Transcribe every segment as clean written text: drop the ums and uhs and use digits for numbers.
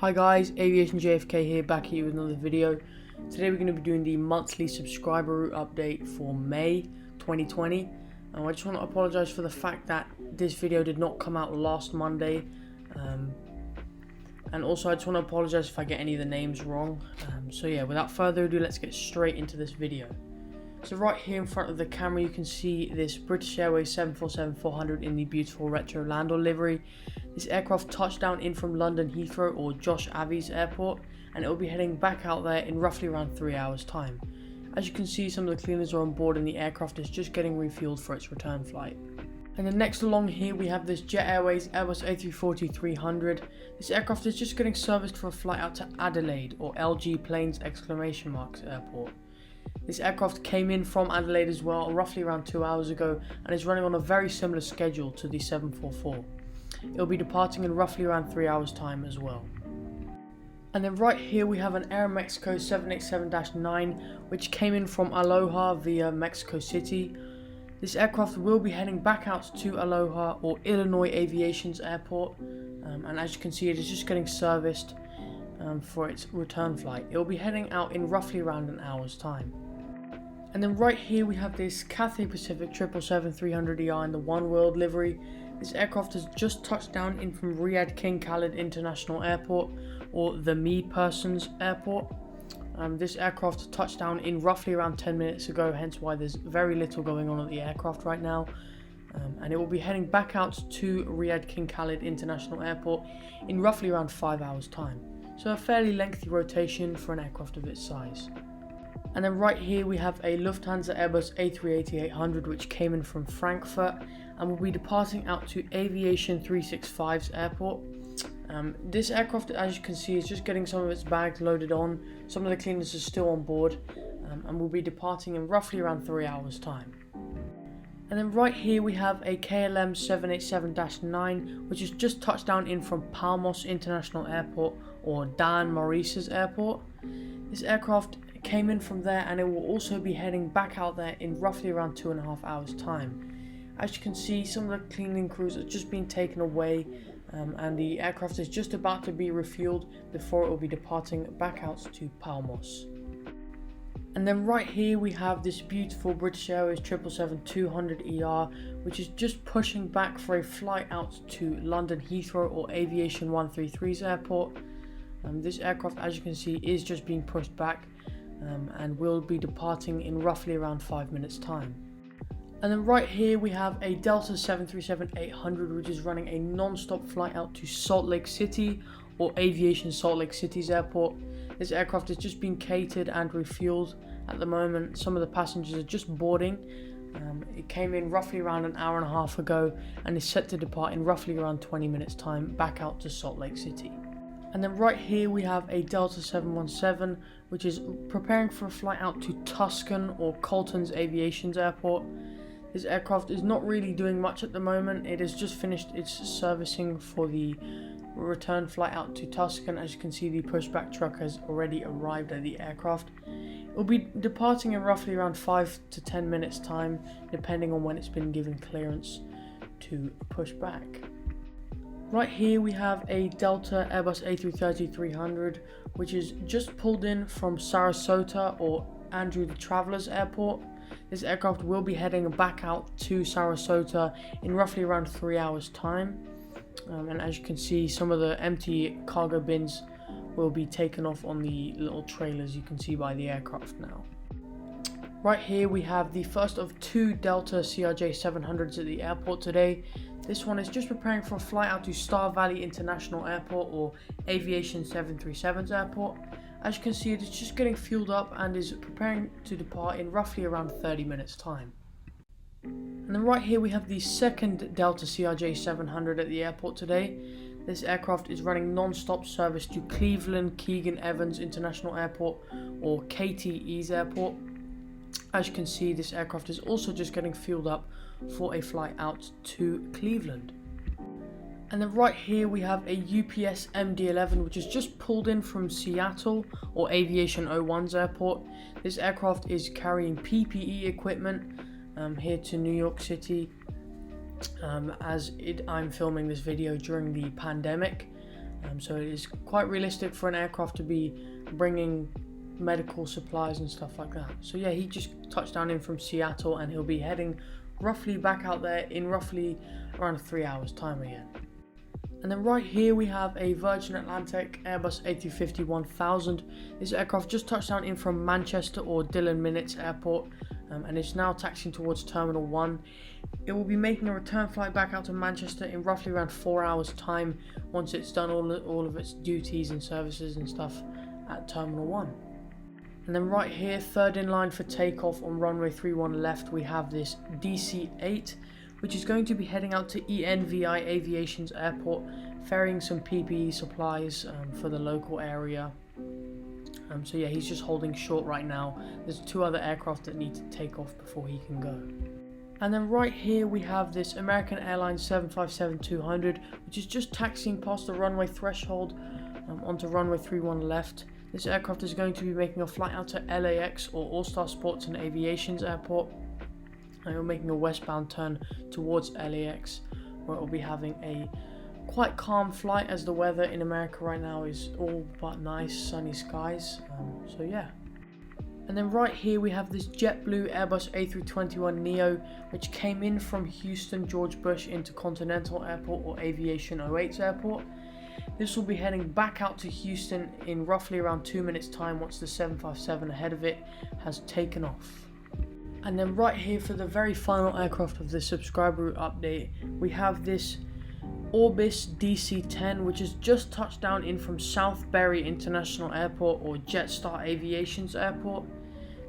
Hi guys, Aviation JFK here, back here with another video. Today we're going to be doing the monthly subscriber route update for May 2020. I just want to apologize for the fact that this video did not come out last Monday. And also I just want to apologize if I get any of the names wrong. So yeah, without further ado, let's get straight into this video. So right here in front of the camera you can see this British Airways 747-400 in the beautiful retro Landor livery. This aircraft touched down in from London Heathrow or Josh Avies Airport, and it will be heading back out there in roughly around 3 hours time. As you can see, some of the cleaners are on board and the aircraft is just getting refueled for its return flight. And then next along here we have this Jet Airways Airbus A340-300. This aircraft is just getting serviced for a flight out to Adelaide or LG Planes Airport. This aircraft came in from Adelaide as well, roughly around 2 hours ago, and is running on a very similar schedule to the 744. It will be departing in roughly around 3 hours time as well. And then right here we have an Aeromexico 787-9 which came in from Aloha via Mexico City. This aircraft will be heading back out to Aloha or Illinois Aviation's airport, and as you can see it is just getting serviced for its return flight. It will be heading out in roughly around an hour's time. And then right here we have this Cathay Pacific 777-300ER in the One World livery. This aircraft has just touched down in from Riyadh King Khalid International Airport or the Me Persons Airport. This aircraft touched down in roughly around 10 minutes ago, hence why there's very little going on at the aircraft right now. And it will be heading back out to Riyadh King Khalid International Airport in roughly around 5 hours time. So a fairly lengthy rotation for an aircraft of its size. And then right here we have a Lufthansa Airbus A380-800 which came in from Frankfurt and will be departing out to Aviation 365's airport. This aircraft, as you can see, is just getting some of its bags loaded on. Some of the cleaners are still on board and will be departing in roughly around 3 hours time. And then right here we have a KLM 787-9 which has just touched down in from Palmos International Airport or Dan Maurice's airport. This aircraft came in from there and it will also be heading back out there in roughly around 2.5 hours time. As you can see, some of the cleaning crews have just been taken away and the aircraft is just about to be refueled before it will be departing back out to Palmos. And then right here we have this beautiful British Airways 777-200ER which is just pushing back for a flight out to London Heathrow or Aviation 133's airport. This aircraft, as you can see, is just being pushed back and will be departing in roughly around 5 minutes time. And then right here we have a Delta 737-800 which is running a non-stop flight out to Salt Lake City or Aviation Salt Lake City's airport. This aircraft is just being catered and refueled at the moment. Some of the passengers are just boarding. It came in roughly around an hour and a half ago and is set to depart in roughly around 20 minutes time back out to Salt Lake City. And then right here we have a Delta 717 which is preparing for a flight out to Tuscan or Colton's Aviation's airport. This aircraft is not really doing much at the moment. It has just finished its servicing for the return flight out to Tuscan. As you can see, the pushback truck has already arrived at the aircraft. It will be departing in roughly around 5 to 10 minutes time, depending on when it's been given clearance to push back. Right here we have a Delta Airbus A330-300 which is just pulled in from Sarasota or Andrew the Traveller's airport. This aircraft will be heading back out to Sarasota in roughly around 3 hours time. And as you can see, some of the empty cargo bins will be taken off on the little trailers you can see by the aircraft now. Right here we have the first of two Delta CRJ 700s at the airport today. This one is just preparing for a flight out to Star Valley International Airport or Aviation 737's airport. As you can see, it is just getting fueled up and is preparing to depart in roughly around 30 minutes time. And then right here we have the second Delta CRJ 700 at the airport today. This aircraft is running non-stop service to Cleveland Keegan Evans International Airport or KTE's airport. As you can see, this aircraft is also just getting fueled up for a flight out to Cleveland. And then right here we have a UPS MD-11 which is just pulled in from Seattle or Aviation 01's airport. This aircraft is carrying PPE equipment here to New York City I'm filming this video during the pandemic. So it is quite realistic for an aircraft to be bringing medical supplies and stuff like that. So yeah, he just touched down in from Seattle, and he'll be heading roughly back out there in roughly around 3 hours time again. And then right here we have a Virgin Atlantic Airbus A350-1000. This aircraft just touched down in from Manchester or Dillon Minutes Airport, and it's now taxiing towards Terminal 1. It will be making a return flight back out to Manchester in roughly around 4 hours time, once it's done all of its duties and services and stuff at Terminal 1. And then right here, third in line for takeoff on runway 31 left, we have this DC-8, which is going to be heading out to ENVI Aviation's airport, ferrying some PPE supplies for the local area. So yeah, he's just holding short right now. There's 2 other aircraft that need to take off before he can go. And then right here we have this American Airlines 757-200, which is just taxiing past the runway threshold onto runway 31 left. This aircraft is going to be making a flight out to LAX or All-Star Sports and Aviation's airport, and we're making a westbound turn towards LAX, where it will be having a quite calm flight, as the weather in America right now is all but nice sunny skies. So yeah. And then right here we have this JetBlue Airbus A321neo, which came in from Houston George Bush Intercontinental Airport or Aviation 08's airport. This will be heading back out to Houston in roughly around 2 minutes time, once the 757 ahead of it has taken off. And then right here for the very final aircraft of the subscriber route update, we have this Orbis DC-10, which has just touched down in from Southbury International Airport or Jetstar Aviation's airport.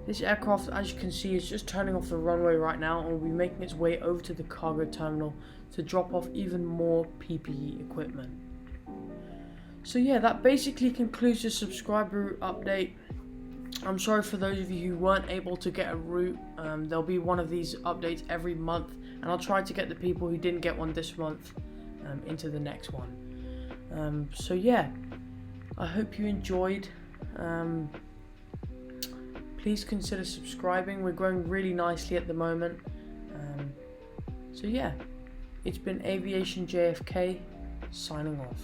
This aircraft, as you can see, is just turning off the runway right now and will be making its way over to the cargo terminal to drop off even more PPE equipment. So yeah, that basically concludes the subscriber route update. I'm sorry for those of you who weren't able to get a route. There'll be one of these updates every month, and I'll try to get the people who didn't get one this month into the next one. So yeah, I hope you enjoyed. Please consider subscribing. We're growing really nicely at the moment. So yeah, it's been Aviation JFK signing off.